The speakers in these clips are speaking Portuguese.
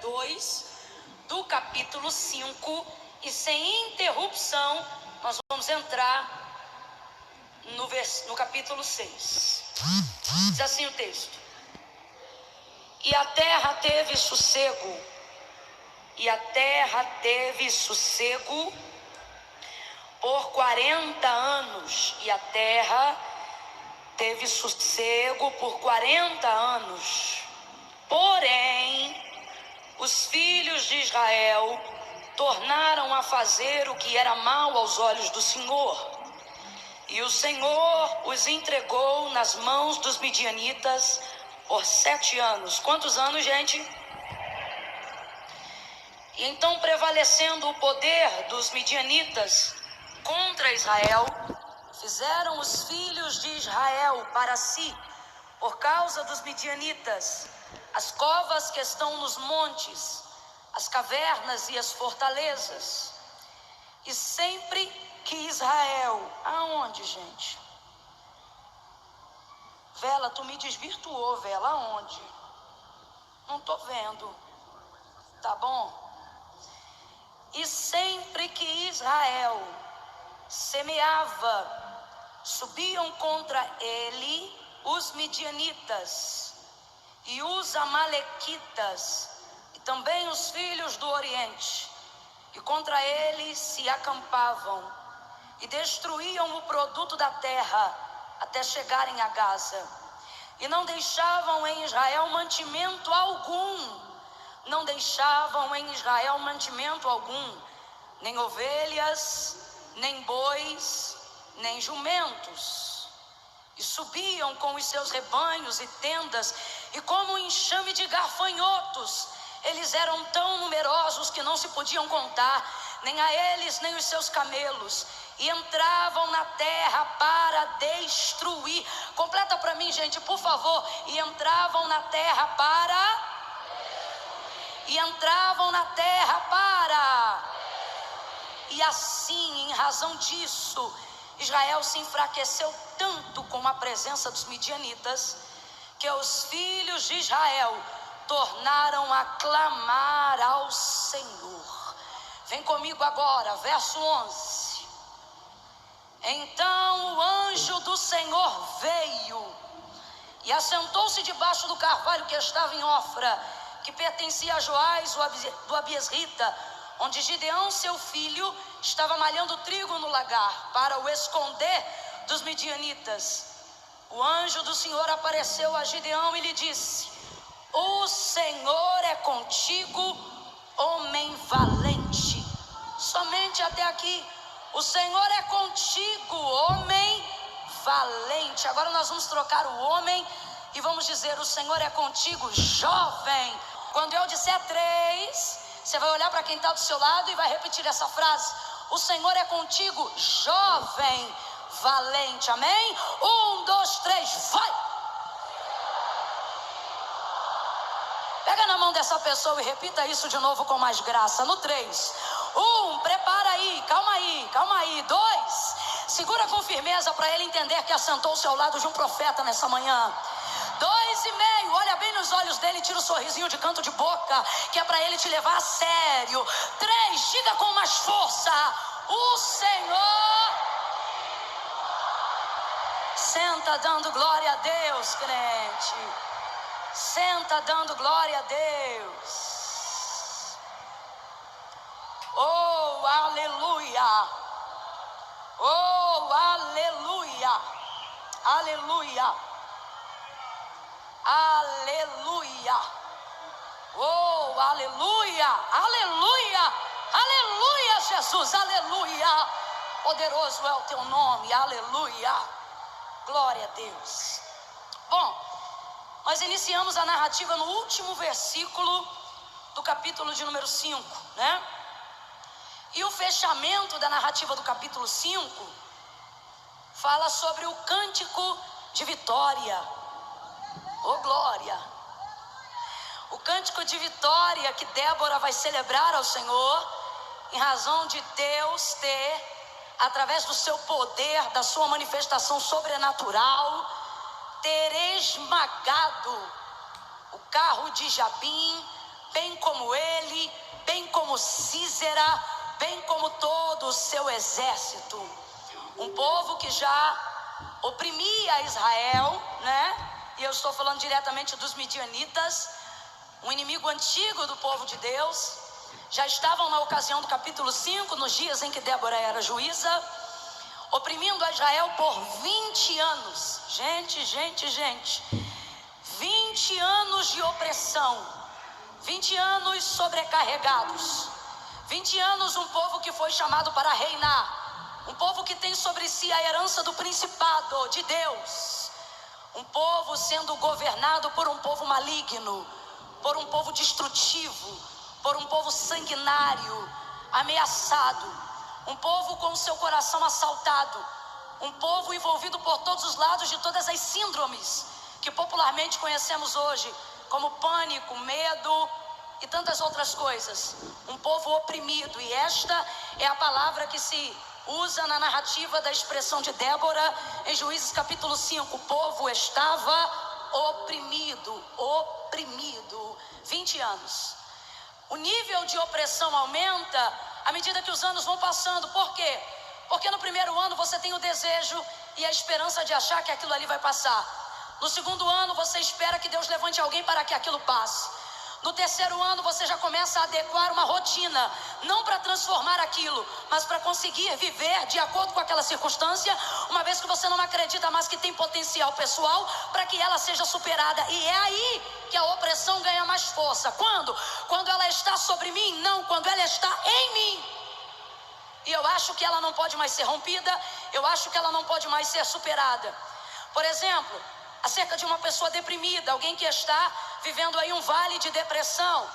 2 do capítulo 5 e sem interrupção nós vamos entrar no capítulo 6. Diz assim o texto: E a terra teve sossego, por 40 anos, e a terra teve sossego por 40 anos. Porém, os filhos de Israel tornaram a fazer o que era mal aos olhos do Senhor. E o Senhor os entregou nas mãos dos midianitas por 7 anos. Quantos anos, gente? E então, prevalecendo o poder dos midianitas contra Israel, fizeram os filhos de Israel para si, por causa dos midianitas, as covas que estão nos montes, as cavernas e as fortalezas. E sempre que Israel... Aonde, gente? Vela, tu me desvirtuou, Vela, aonde? Não tô vendo. Tá bom? E sempre que Israel semeava, subiam contra ele os midianitas e os amalequitas e também os filhos do Oriente, e contra ele se acampavam e destruíam o produto da terra até chegarem a Gaza, e não deixavam em Israel mantimento algum, nem ovelhas, nem bois, nem jumentos. E subiam com os seus rebanhos e tendas, e como um enxame de gafanhotos, eles eram tão numerosos que não se podiam contar, nem a eles, nem os seus camelos, e entravam na terra para destruir. Completa para mim, gente, por favor. E entravam na terra para... E assim, em razão disso, Israel se enfraqueceu tanto com a presença dos midianitas, que os filhos de Israel tornaram a clamar ao Senhor. Vem comigo agora, verso 11. Então o anjo do Senhor veio e assentou-se debaixo do carvalho que estava em Ofra, que pertencia a Joás, do Abiesrita, onde Gideão, seu filho, estava malhando trigo no lagar, para o esconder dos midianitas. O anjo do Senhor apareceu a Gideão e lhe disse: O Senhor é contigo, homem valente. Somente até aqui. O Senhor é contigo, homem valente. Agora nós vamos trocar o homem e vamos dizer: o Senhor é contigo, jovem. Quando eu disser 3, você vai olhar para quem está do seu lado e vai repetir essa frase: o Senhor é contigo, jovem valente. Amém? 1, 2, 3, vai! Pega na mão dessa pessoa e repita isso de novo com mais graça. No 3. 1, prepara aí, calma aí. 2, segura com firmeza para ele entender que assentou-se ao lado de um profeta nessa manhã. 2,5, olha bem nos olhos dele, tira o sorrisinho de canto de boca, que é para ele te levar a sério. 3, diga com mais força: o Senhor. Senta dando glória a Deus, crente. Senta dando glória a Deus. Oh, aleluia. Oh, aleluia. Aleluia. Aleluia. Oh, aleluia. Aleluia. Aleluia, Jesus. Aleluia. Poderoso é o teu nome. Aleluia. Glória a Deus. Bom, nós iniciamos a narrativa no último versículo do capítulo de número 5, né? E o fechamento da narrativa do capítulo 5 fala sobre o cântico de vitória. Oh, glória! O cântico de vitória que Débora vai celebrar ao Senhor, em razão de Deus ter, através do seu poder, da sua manifestação sobrenatural, ter esmagado o carro de Jabim, bem como ele, bem como Sísera, bem como todo o seu exército. Um povo que já oprimia Israel, né? E eu estou falando diretamente dos midianitas, um inimigo antigo do povo de Deus. Já estavam na ocasião do capítulo 5, nos dias em que Débora era juíza, oprimindo a Israel por 20 anos. Gente, 20 anos de opressão, 20 anos sobrecarregados, 20 anos um povo que foi chamado para reinar, um povo que tem sobre si a herança do principado de Deus, um povo sendo governado por um povo maligno, por um povo destrutivo, por um povo sanguinário, ameaçado, um povo com o seu coração assaltado, um povo envolvido por todos os lados de todas as síndromes que popularmente conhecemos hoje, como pânico, medo e tantas outras coisas. Um povo oprimido, e esta é a palavra que se usa na narrativa da expressão de Débora em Juízes capítulo 5. O povo estava oprimido, 20 anos. O nível de opressão aumenta à medida que os anos vão passando. Por quê? Porque no primeiro ano você tem o desejo e a esperança de achar que aquilo ali vai passar. No segundo ano você espera que Deus levante alguém para que aquilo passe. No terceiro ano você já começa a adequar uma rotina, não para transformar aquilo, mas para conseguir viver de acordo com aquela circunstância, uma vez que você não acredita mais que tem potencial pessoal para que ela seja superada. E é aí que a opressão ganha mais força. Quando? Quando ela está sobre mim? Não, quando ela está em mim. E eu acho que ela não pode mais ser rompida, eu acho que ela não pode mais ser superada. Por exemplo, acerca de uma pessoa deprimida, alguém que está vivendo aí um vale de depressão.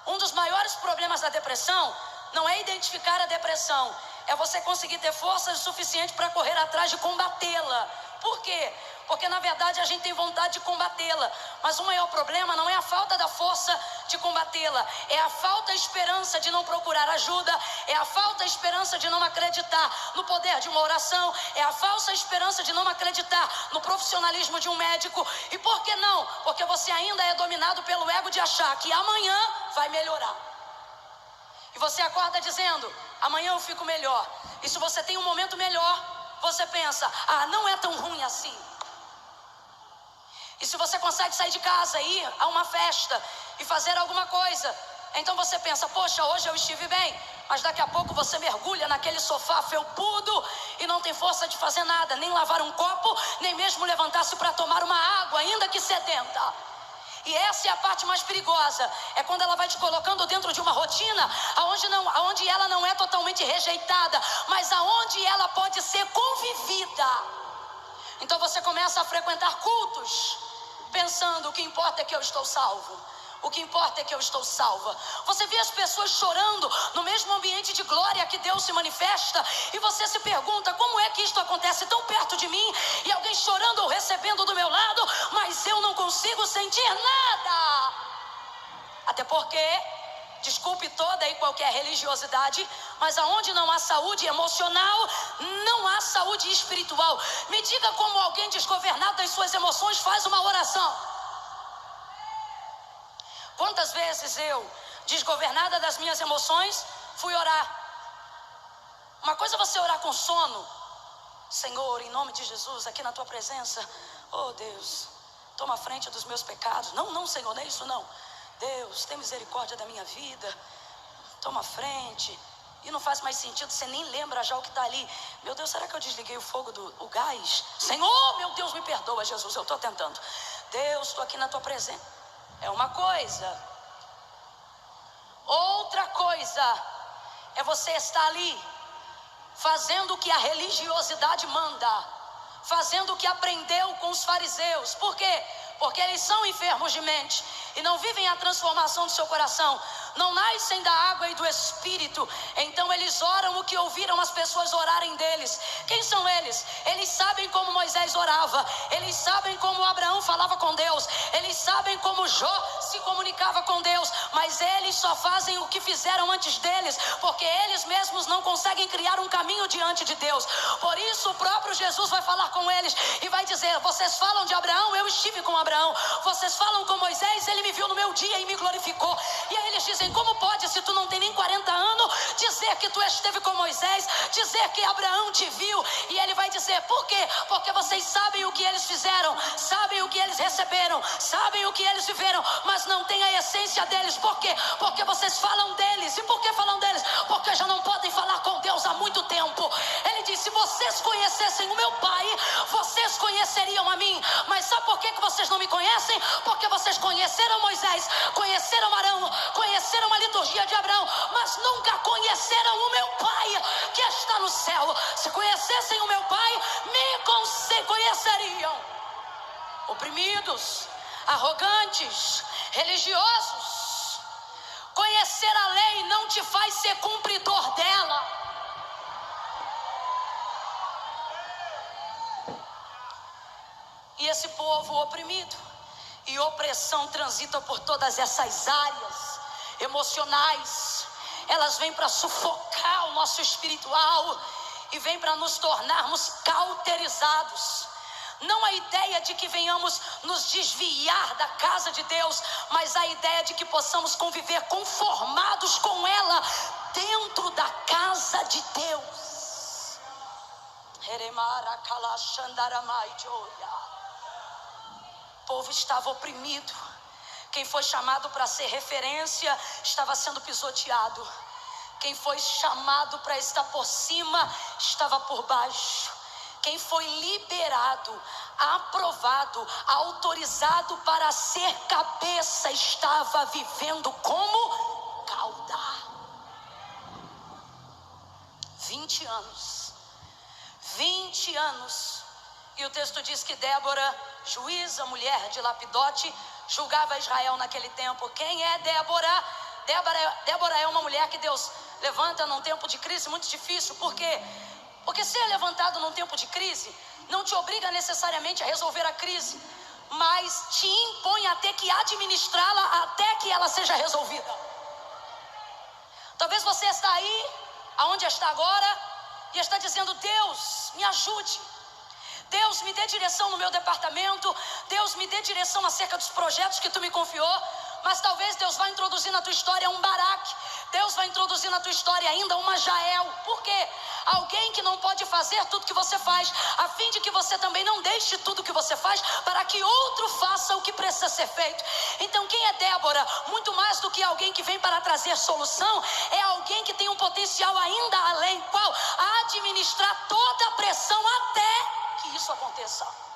Um dos maiores problemas da depressão não é identificar a depressão, é você conseguir ter forças suficientes para correr atrás de combatê-la. Por quê? Porque na verdade a gente tem vontade de combatê-la, mas o maior problema não é a falta da força de combatê-la, é a falta de esperança de não procurar ajuda, é a falta de esperança de não acreditar no poder de uma oração, é a falsa esperança de não acreditar no profissionalismo de um médico. E por que não? Porque você ainda é dominado pelo ego de achar que amanhã vai melhorar. E você acorda dizendo, amanhã eu fico melhor. E se você tem um momento melhor, você pensa, não é tão ruim assim. E se você consegue sair de casa, ir a uma festa e fazer alguma coisa, então você pensa, poxa, hoje eu estive bem. Mas daqui a pouco você mergulha naquele sofá felpudo e não tem força de fazer nada, nem lavar um copo, nem mesmo levantar-se para tomar uma água, ainda que sedenta. E essa é a parte mais perigosa, é quando ela vai te colocando dentro de uma rotina aonde ela não é totalmente rejeitada, mas aonde ela pode ser convivida. Então você começa a frequentar cultos, pensando, o que importa é que eu estou salvo, o que importa é que eu estou salva. Você vê as pessoas chorando no mesmo ambiente de glória que Deus se manifesta, e você se pergunta, como é que isto acontece tão perto de mim, e alguém chorando ou recebendo do meu lado, mas eu não consigo sentir nada. Até porque, desculpe toda e qualquer religiosidade, mas aonde não há saúde emocional, não há saúde espiritual. Me diga como alguém desgovernado das suas emoções faz uma oração. Quantas vezes eu, desgovernada das minhas emoções, fui orar. Uma coisa é você orar com sono. Senhor, em nome de Jesus, aqui na tua presença, oh Deus, toma a frente dos meus pecados. Não, Senhor, não é isso não. Deus, tem misericórdia da minha vida, toma a frente. E não faz mais sentido, você nem lembra já o que está ali. Meu Deus, será que eu desliguei o fogo o gás? Senhor, meu Deus, me perdoa, Jesus, eu estou tentando. Deus, estou aqui na tua presença. É uma coisa. Outra coisa é você estar ali fazendo o que a religiosidade manda, fazendo o que aprendeu com os fariseus. Por quê? Porque eles são enfermos de mente e não vivem a transformação do seu coração, não nascem da água e do Espírito. Então eles oram o que ouviram as pessoas orarem deles. Quem são eles? Eles sabem como Moisés orava, eles sabem como Abraão falava com Deus, eles sabem como Jó se comunicava com Deus, mas eles só fazem o que fizeram antes deles, porque eles mesmos não conseguem criar um caminho diante de Deus. Por isso o próprio Jesus vai falar com eles e vai dizer: vocês falam de Abraão, eu estive com Abraão. Vocês falam com Moisés, ele me viu no meu dia e me glorificou. E aí eles dizem: como pode, se tu não tem nem 40 anos, dizer que tu esteve com Moisés, dizer que Abraão te viu? E ele vai dizer: por quê? Porque vocês sabem o que eles fizeram, sabem o que eles receberam, sabem o que eles viveram, mas não tem a essência deles. Por quê? Porque vocês falam deles. E por que falam deles? Porque já não podem falar com Deus há muito tempo. Ele diz: se vocês conhecessem o meu Pai, vocês conheceriam a mim. Mas sabe por que vocês não me conhecem? Porque vocês conheceram Moisés, conheceram Arão, conheceram a liturgia de Abraão, mas nunca conheceram o meu Pai que está no céu. Se conhecessem o meu Pai, me conheceriam. Oprimidos, arrogantes, religiosos. Conhecer a lei não te faz ser cumpridor dela. E esse povo oprimido e opressão transita por todas essas áreas emocionais. Elas vêm para sufocar o nosso espiritual e vêm para nos tornarmos cauterizados. Não a ideia de que venhamos nos desviar da casa de Deus, mas a ideia de que possamos conviver conformados com ela dentro da casa de Deus. O povo estava oprimido. Quem foi chamado para ser referência estava sendo pisoteado. Quem foi chamado para estar por cima estava por baixo. Quem foi liberado, aprovado, autorizado para ser cabeça estava vivendo como cauda. 20 anos. 20 anos. E o texto diz que Débora, juíza, mulher de Lapidote, julgava Israel naquele tempo. Quem é Débora? Débora é uma mulher que Deus levanta num tempo de crise muito difícil. Por quê? Porque ser levantado num tempo de crise não te obriga necessariamente a resolver a crise, mas te impõe a ter que administrá-la até que ela seja resolvida. Talvez você está aí, aonde está agora, e está dizendo: Deus, me ajude. Deus, me dê direção no meu departamento. Deus, me dê direção acerca dos projetos que tu me confiou. Mas talvez Deus vai introduzir na tua história um Baraque. Deus vai introduzir na tua história ainda uma Jael. Por quê? Alguém que não pode fazer tudo que você faz, a fim de que você também não deixe tudo que você faz para que outro faça o que precisa ser feito. Então quem é Débora? Muito mais do que alguém que vem para trazer solução, é alguém que tem um potencial ainda além. Qual? Administrar toda a pressão até que isso aconteça.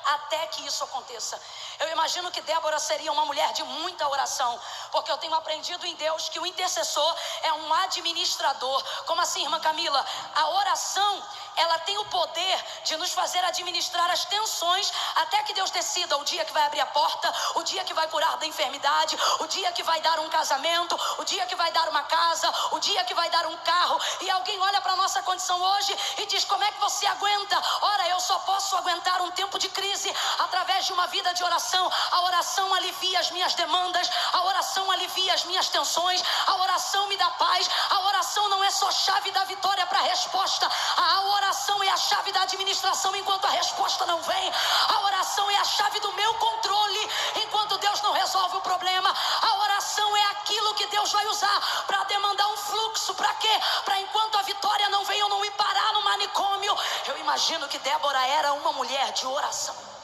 Até que isso aconteça. Eu imagino que Débora seria uma mulher de muita oração, porque eu tenho aprendido em Deus que o intercessor é um administrador. Como assim, irmã Camila? A oração, ela tem o poder de nos fazer administrar as tensões até que Deus decida o dia que vai abrir a porta, o dia que vai curar da enfermidade, o dia que vai dar um casamento, o dia que vai dar uma casa, o dia que vai dar um carro. E alguém olha para a nossa condição hoje e diz: como é que você aguenta? Ora, eu só posso aguentar um tempo de crise através de uma vida de oração. A oração alivia as minhas demandas, a oração alivia as minhas tensões, a oração me dá paz. A oração não é só chave da vitória para a resposta, a oração é a chave da administração enquanto a resposta não vem. A oração é a chave do meu controle enquanto Deus não resolve o problema. A oração é aquilo que Deus vai usar para demandar um fluxo. Para quê? Para enquanto a vitória não vem, eu não me parar no manicômio. Eu imagino que Débora era uma mulher de oração.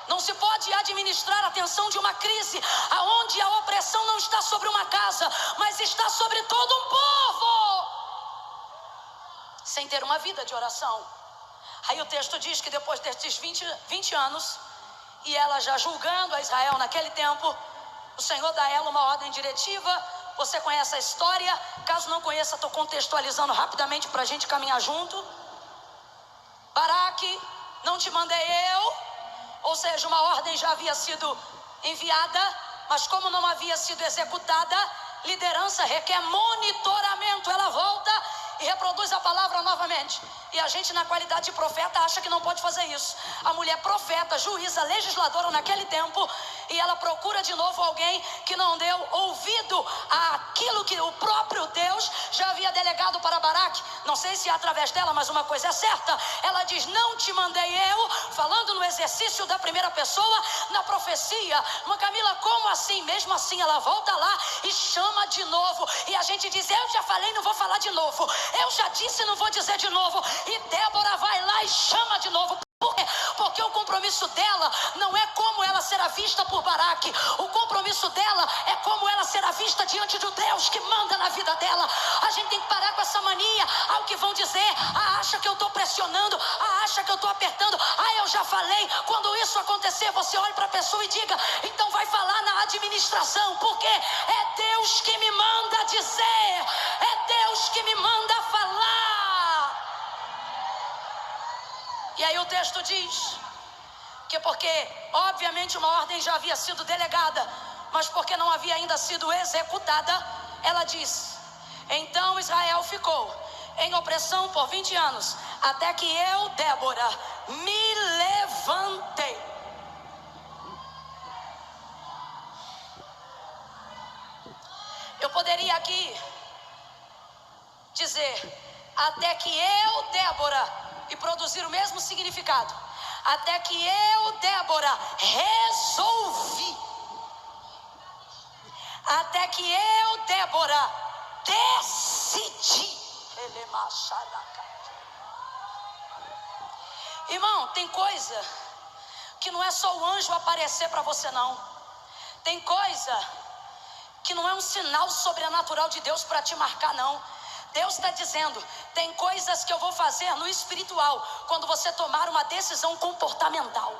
Não se pode administrar a tensão de uma crise aonde a opressão não está sobre uma casa, mas está sobre todo um povo, sem ter uma vida de oração. Aí o texto diz que depois desses 20 anos, e ela já julgando a Israel naquele tempo, o Senhor dá a ela uma ordem diretiva. Você conhece a história? Caso não conheça, estou contextualizando rapidamente para a gente caminhar junto. Baraque, não te mandei eu. Ou seja, uma ordem já havia sido enviada, mas como não havia sido executada, liderança requer monitoramento. Ela volta e reproduz a palavra novamente. E a gente, na qualidade de profeta, acha que não pode fazer isso. A mulher profeta, juíza, legisladora naquele tempo, e ela procura de novo alguém que não deu ouvido cumprindo aquilo que o próprio Deus já havia delegado para Baraque. Não sei se é através dela, mas uma coisa é certa. Ela diz: não te mandei eu, falando no exercício da primeira pessoa, na profecia. Mas Camila, como assim? Mesmo assim ela volta lá e chama de novo. E a gente diz: eu já falei, não vou falar de novo. Eu já disse, não vou dizer de novo. E Débora vai lá e chama de novo. Por quê? Porque o compromisso dela não é como ela será vista por Baraque. O compromisso dela é como ela será vista diante do Deus que manda na vida dela. A gente tem que parar com essa mania. Ao que vão dizer: acha que eu estou pressionando, acha que eu estou apertando. Eu já falei. Quando isso acontecer, você olhe para a pessoa e diga: então vai falar na administração, porque é Deus que me manda dizer, é Deus que me manda falar. E aí o texto diz que porque, obviamente, uma ordem já havia sido delegada, mas porque não havia ainda sido executada, ela diz: então Israel ficou em opressão por 20 anos, até que eu, Débora, me levantei. Eu poderia aqui dizer: até que eu, Débora, e produzir o mesmo significado. Até que eu, Débora, resolvi. Até que eu, Débora, decidi. Irmão, tem coisa que não é só o anjo aparecer para você, não. Tem coisa que não é um sinal sobrenatural de Deus para te marcar, não. Deus está dizendo: tem coisas que eu vou fazer no espiritual quando você tomar uma decisão comportamental.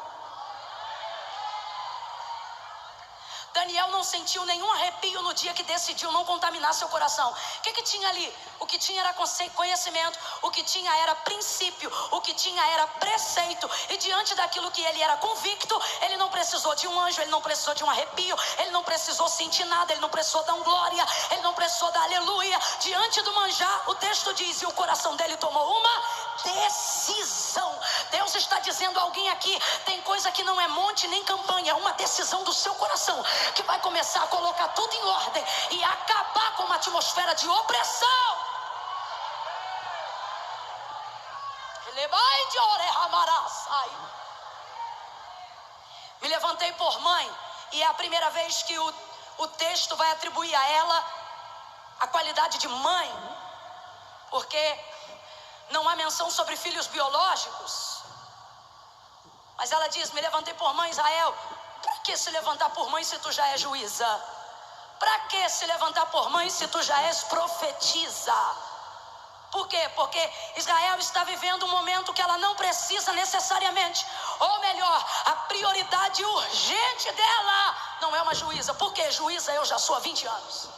Daniel não sentiu nenhum arrepio no dia que decidiu não contaminar seu coração. O que tinha ali? O que tinha era conhecimento, o que tinha era princípio, o que tinha era preceito. E diante daquilo que ele era convicto, ele não precisou de um anjo, ele não precisou de um arrepio, ele não precisou sentir nada, ele não precisou dar um glória, ele não precisou dar aleluia. Diante do manjar, o texto diz: e o coração dele tomou uma decisão. Deus está dizendo a alguém aqui: tem coisa que não é monte nem campanha, é uma decisão do seu coração que vai começar a colocar tudo em ordem e acabar com uma atmosfera de opressão. Me levantei por mãe, e é a primeira vez que o texto vai atribuir a ela a qualidade de mãe, porque não há menção sobre filhos biológicos. Mas ela diz: me levantei por mãe, Israel. Para que se levantar por mãe se tu já és juíza? Para que se levantar por mãe se tu já és profetiza? Por quê? Porque Israel está vivendo um momento que ela não precisa necessariamente, ou melhor, a prioridade urgente dela não é uma juíza. Porque juíza eu já sou há 20 anos.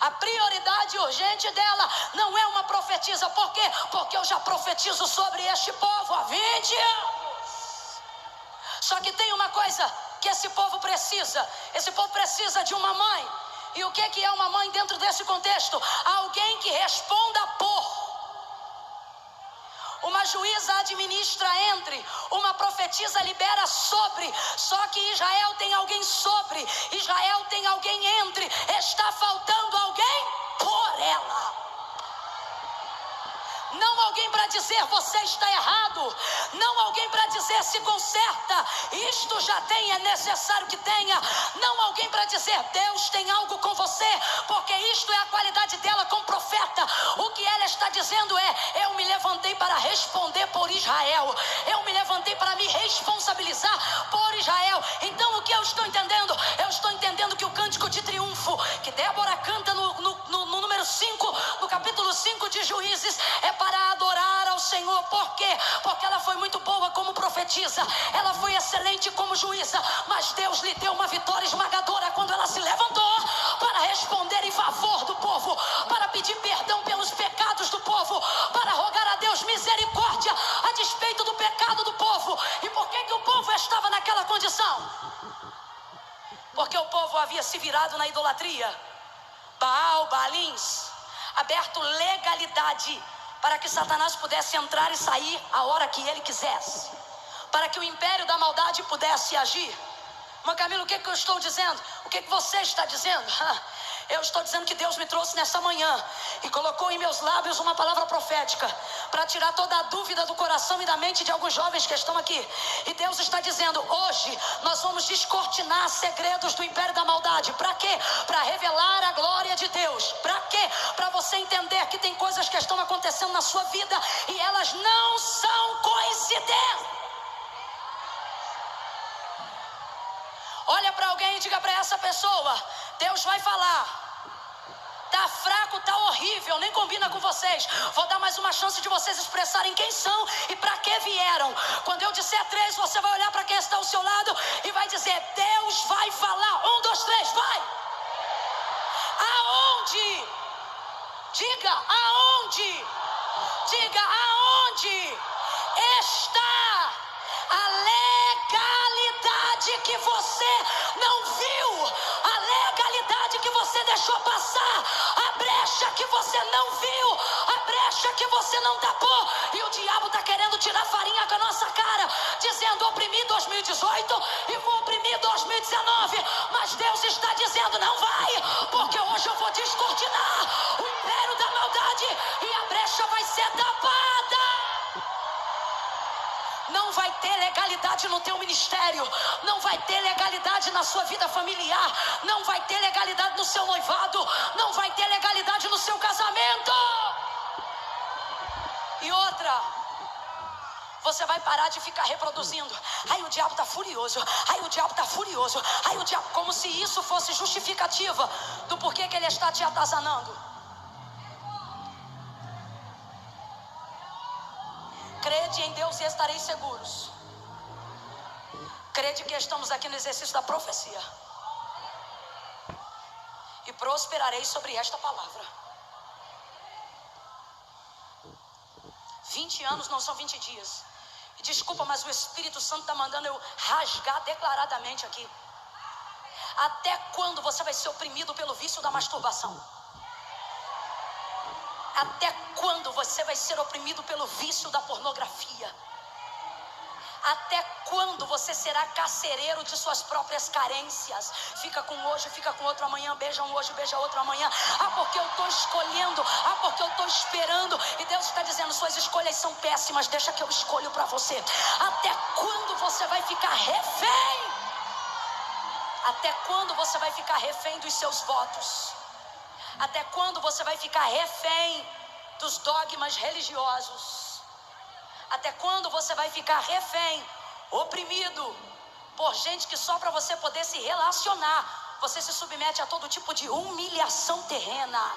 A prioridade urgente dela não é uma profetisa. Por quê? Porque eu já profetizo sobre este povo há 20 anos. Só que tem uma coisa que esse povo precisa. Esse povo precisa de uma mãe. E o que é uma mãe dentro desse contexto? Alguém que responda por. Uma juíza administra entre, uma profetisa libera sobre. Só que Israel tem alguém sobre, Israel tem alguém entre. Está faltando alguém por ela. Não alguém para dizer você está errado, não alguém para dizer se conserta, isto já tem, é necessário que tenha. Não alguém para dizer Deus tem algo com você, porque isto é a qualidade dela como profeta. O que ela está dizendo é: eu me levantei para responder por Israel, eu me levantei para me responsabilizar por Israel. Então o que eu estou entendendo? Eu estou entendendo que o cântico de triunfo que Débora canta no número 5, no capítulo 5 de Juízes, é para adorar ao Senhor. Por quê? Porque ela foi muito boa como profetisa, ela foi excelente como juíza, mas Deus lhe deu uma vitória esmagadora quando ela se levantou para responder em favor do povo, para pedir perdão pelos pecados do povo, para rogar a Deus misericórdia a despeito do pecado do povo. E por que o povo estava naquela condição? Porque o povo havia se virado na idolatria, Baal, Baalins, aberto legalidade para que Satanás pudesse entrar e sair a hora que ele quisesse, para que o império da maldade pudesse agir. Mas Camilo, o que eu estou dizendo? O que você está dizendo? Eu estou dizendo que Deus me trouxe nessa manhã e colocou em meus lábios uma palavra profética para tirar toda a dúvida do coração e da mente de alguns jovens que estão aqui. E Deus está dizendo: hoje nós vamos descortinar segredos do império da maldade. Para quê? Para revelar a glória de Deus. Para quê? Para você entender que tem coisas que estão acontecendo na sua vida e elas não são coincidências. Olha para alguém e diga para essa pessoa: Deus vai falar. Tá fraco, tá horrível, nem combina com vocês. Vou dar mais uma chance de vocês expressarem quem são e para que vieram. Quando eu disser 3, você vai olhar para quem está ao seu lado e vai dizer: Deus vai falar. 1, 2, 3, vai. Aonde? Diga aonde. Diga aonde está a legalidade que você não viu, a legalidade que você deixou passar, a brecha que você não viu, a brecha que você não tapou. E o diabo está querendo tirar farinha com a nossa cara, dizendo: oprimi 2018 e vou oprimir 2019. Mas Deus está dizendo: não vai, porque hoje eu vou descortinar o império da maldade e a brecha vai ser tapada. Não vai ter legalidade no teu ministério, não vai ter legalidade na sua vida familiar, não vai ter legalidade no seu noivado, não vai ter legalidade no seu casamento. E outra, você vai parar de ficar reproduzindo: ai, o diabo está furioso, ai, o diabo está furioso, ai, o diabo, como se isso fosse justificativa do porquê que ele está te atazanando. Crede em Deus e estareis seguros. Crede que estamos aqui no exercício da profecia. E prosperarei sobre esta palavra. 20 anos não são 20 dias. E desculpa, mas o Espírito Santo está mandando eu rasgar declaradamente aqui. Até quando você vai ser oprimido pelo vício da masturbação? Até quando você vai ser oprimido pelo vício da pornografia? Até quando você será carcereiro de suas próprias carências? Fica com hoje, fica com outro amanhã, beija um hoje, beija outro amanhã. Ah, porque eu estou escolhendo, ah, porque eu estou esperando. E Deus está dizendo: suas escolhas são péssimas, deixa que eu escolho para você. Até quando você vai ficar refém? Até quando você vai ficar refém dos seus votos? Até quando você vai ficar refém dos dogmas religiosos? Até quando você vai ficar refém, oprimido por gente que só para você poder se relacionar, você se submete a todo tipo de humilhação terrena?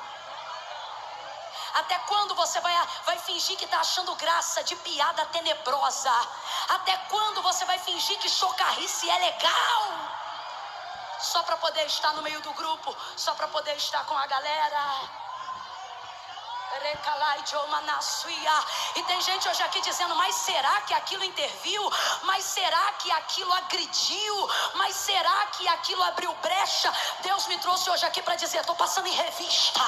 Até quando você vai fingir que está achando graça de piada tenebrosa? Até quando você vai fingir que chocarrice é legal? Só para poder estar no meio do grupo, só para poder estar com a galera. E tem gente hoje aqui dizendo: mas será que aquilo interviu? Mas será que aquilo agrediu? Mas será que aquilo abriu brecha? Deus me trouxe hoje aqui para dizer: estou passando em revista.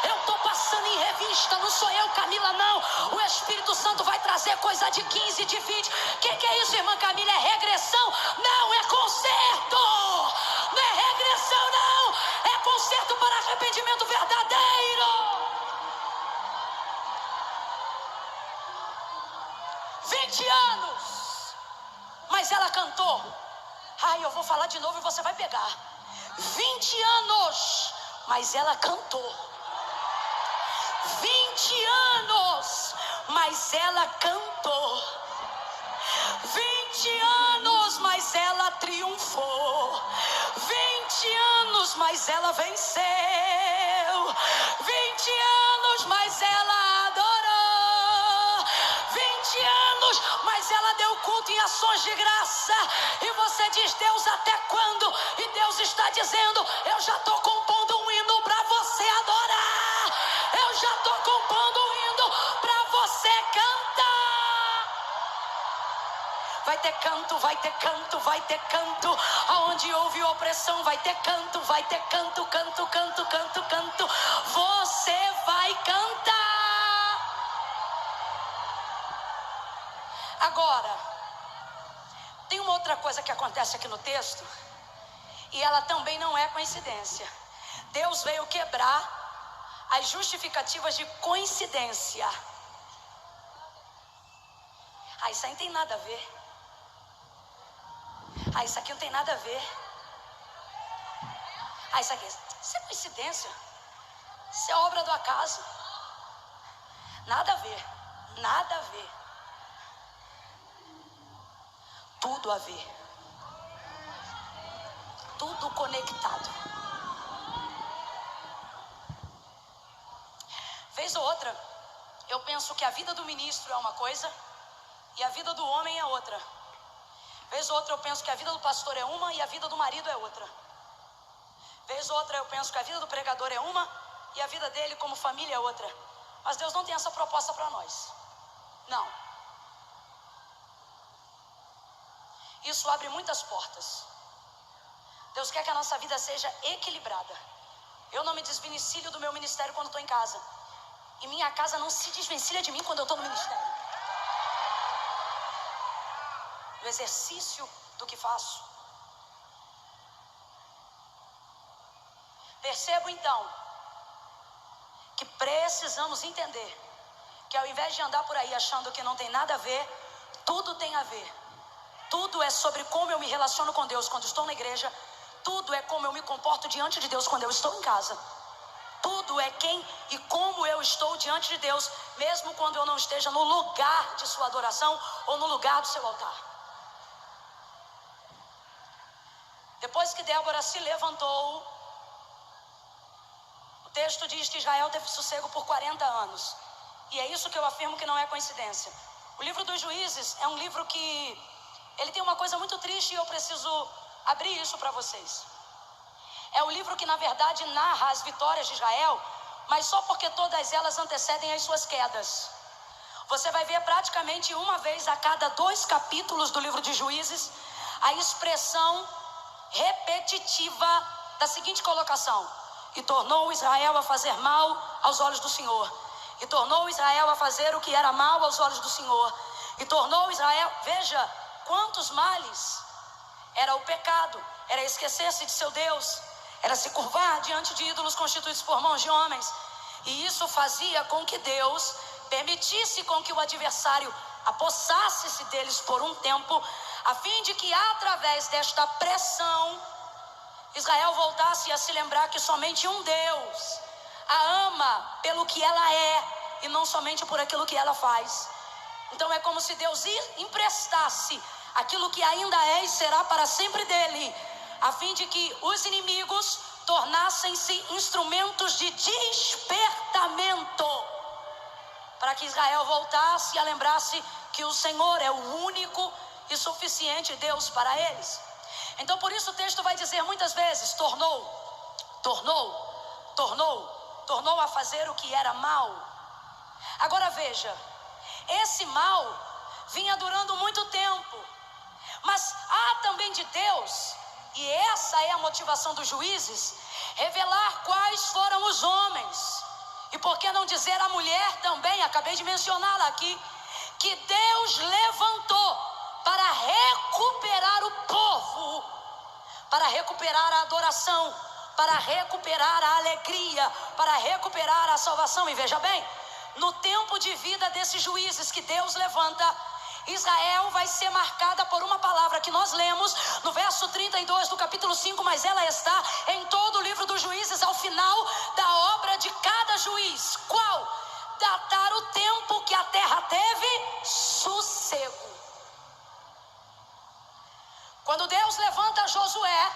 Eu estou passando em revista, não sou eu, Camila, não. O Espírito Santo vai trazer coisa de 15, de 20. Que é isso, irmã Camila? É regressão? Não, é conserto. Não é regressão, não. É conserto para arrependimento verdadeiro. 20 anos, mas ela cantou. Ai, eu vou falar de novo e você vai pegar. 20 anos, mas ela cantou. 20 anos, mas ela cantou. 20 anos, mas ela triunfou. 20 anos, mas ela venceu. 20 anos, mas ela adorou. 20 anos, mas ela deu culto em ações de graça. E você diz: Deus, até quando? E Deus está dizendo: eu já estou compondo um hino para você adorar. Eu já estou compondo um hino para você cantar. Vai ter canto, vai ter canto, vai ter canto. Aonde houve opressão vai ter canto, vai ter canto, canto, canto, canto, canto. Você vai cantar. Agora, tem uma outra coisa que acontece aqui no texto, e ela também não é coincidência. Deus veio quebrar as justificativas de coincidência. Isso aí não tem nada a ver. Isso aqui não tem nada a ver. Isso aqui, isso é coincidência. Isso é obra do acaso. Nada a ver. Nada a ver. Tudo a ver. Tudo conectado. Vez ou outra, eu penso que a vida do ministro é uma coisa e a vida do homem é outra. Vez ou outra eu penso que a vida do pastor é uma e a vida do marido é outra. Vez ou outra eu penso que a vida do pregador é uma e a vida dele como família é outra. Mas Deus não tem essa proposta para nós. Não. Isso abre muitas portas. Deus quer que a nossa vida seja equilibrada. Eu não me desvencilho do meu ministério quando estou em casa. E minha casa não se desvencilha de mim quando eu estou no ministério. O exercício do que faço. Percebo então que precisamos entender que ao invés de andar por aí achando que não tem nada a ver, tudo tem a ver. Tudo é sobre como eu me relaciono com Deus quando estou na igreja. Tudo é como eu me comporto diante de Deus quando eu estou em casa. Tudo é quem e como eu estou diante de Deus, mesmo quando eu não esteja no lugar de sua adoração ou no lugar do seu altar. Depois que Débora se levantou, o texto diz que Israel teve sossego por 40 anos. E é isso que eu afirmo que não é coincidência. O livro dos Juízes é um livro que ele tem uma coisa muito triste e eu preciso abrir isso para vocês. É o livro que na verdade narra as vitórias de Israel, mas só porque todas elas antecedem as suas quedas. Você vai ver praticamente uma vez a cada 2 capítulos do livro de Juízes a expressão repetitiva da seguinte colocação: e tornou Israel a fazer mal aos olhos do Senhor, e tornou Israel a fazer o que era mal aos olhos do Senhor, e tornou Israel, veja quantos males. Era o pecado, era esquecer-se de seu Deus, era se curvar diante de ídolos constituídos por mãos de homens, e isso fazia com que Deus permitisse com que o adversário apossasse-se deles por um tempo, a fim de que através desta pressão Israel voltasse a se lembrar que somente um Deus a ama pelo que ela é e não somente por aquilo que ela faz. Então é como se Deus emprestasse aquilo que ainda é e será para sempre dele, a fim de que os inimigos tornassem-se instrumentos de despertamento, para que Israel voltasse a lembrar-se que o Senhor é o único e suficiente Deus para eles. Então por isso o texto vai dizer muitas vezes: tornou a fazer o que era mal. Agora veja, esse mal vinha durando muito tempo, mas há também de Deus, e essa é a motivação dos Juízes, revelar quais foram os homens, e por que não dizer a mulher também, acabei de mencioná-la aqui, que Deus levantou para recuperar o povo, para recuperar a adoração, para recuperar a alegria, para recuperar a salvação. E veja bem, no tempo de vida desses juízes que Deus levanta, Israel vai ser marcada por uma palavra que nós lemos no verso 32 do capítulo 5, mas ela está em todo o livro dos Juízes, ao final da obra de cada juiz. Qual? Datar o tempo que a terra teve sossego. Quando Deus levanta Josué,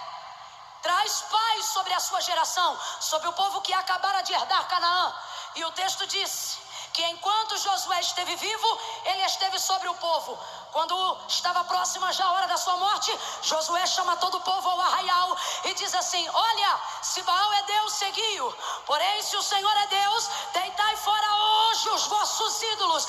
traz paz sobre a sua geração, sobre o povo que acabara de herdar Canaã. E o texto diz que enquanto Josué esteve vivo, ele esteve sobre o povo. Quando estava próxima já a hora da sua morte, Josué chama todo o povo ao arraial e diz assim: olha, se Baal é Deus, segui-o. Porém, se o Senhor é Deus, deitai fora hoje os vossos ídolos.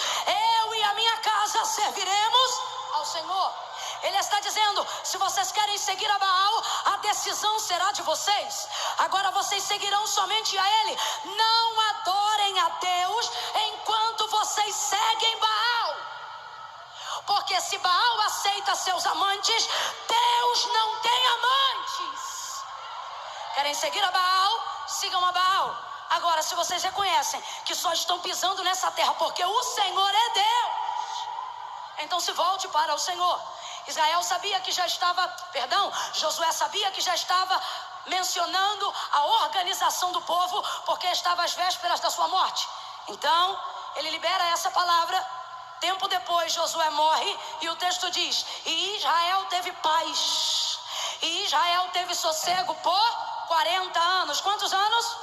Eu e a minha casa serviremos ao Senhor. Ele está dizendo: se vocês querem seguir a Baal, a decisão será de vocês. Agora vocês seguirão somente a Ele. Não adorem a Deus enquanto vocês seguem Baal. Porque se Baal aceita seus amantes, Deus não tem amantes. Querem seguir a Baal? sigam a Baal. Agora, se vocês reconhecem que só estão pisando nessa terra porque o Senhor é Deus, então se volte para o Senhor. Israel sabia que já estava, Josué sabia que já estava mencionando a organização do povo, porque estava às vésperas da sua morte. Então, ele libera essa palavra. Tempo depois, Josué morre e o texto diz: e Israel teve paz, e Israel teve sossego por 40 anos. Quantos anos?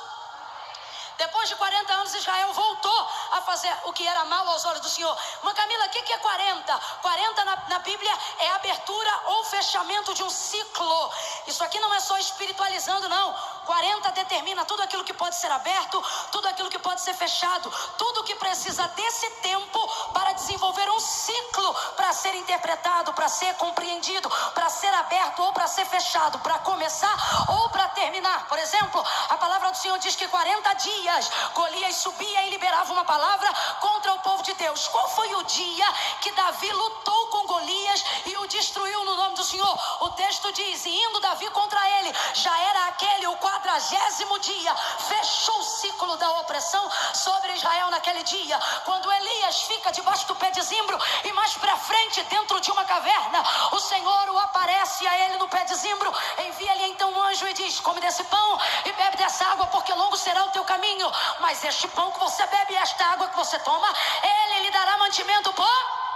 Depois de 40 anos, Israel voltou a fazer o que era mal aos olhos do Senhor. Mas Camila, o que é 40? 40 na Bíblia é abertura ou fechamento de um ciclo. Isso aqui não é só espiritualizando, não. 40 determina tudo aquilo que pode ser aberto, tudo aquilo que pode ser fechado, tudo que precisa desse tempo para desenvolver um ciclo, para ser interpretado, para ser compreendido, para ser aberto ou para ser fechado, para começar ou para terminar. Por exemplo, a palavra do Senhor diz que 40 dias Golias subia e liberava uma palavra contra o povo de Deus. Qual foi o dia que Davi lutou com Golias e o destruiu no nome do Senhor? O texto diz: e indo Davi contra ele, já era aquele o 40º dia. Fechou o ciclo da opressão sobre Israel naquele dia. Quando Elias fica debaixo do pé de zimbro e mais para frente, dentro de uma caverna, o Senhor o aparece a ele no pé de zimbro, envia-lhe então um anjo e diz: come desse pão e bebe dessa água, porque longo será o teu caminho. Mas este pão que você bebe e esta água que você toma, ele lhe dará mantimento por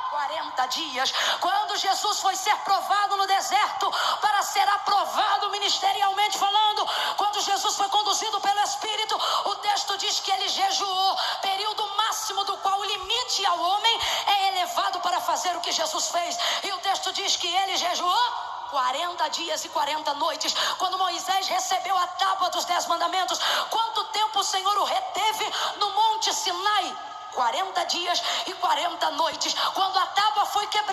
40 dias. Quando Jesus foi ser provado no deserto, para ser aprovado ministerialmente falando, quando Jesus foi conduzido pelo Espírito, o texto diz que ele jejuou, período máximo do qual o limite ao homem é elevado para fazer o que Jesus fez. E o texto diz que ele jejuou 40 dias e 40 noites. Quando Moisés recebeu a tábua dos 10 mandamentos, quanto tempo o Senhor o reteve no Monte Sinai? 40 dias e 40 noites. Quando a tábua foi quebrada,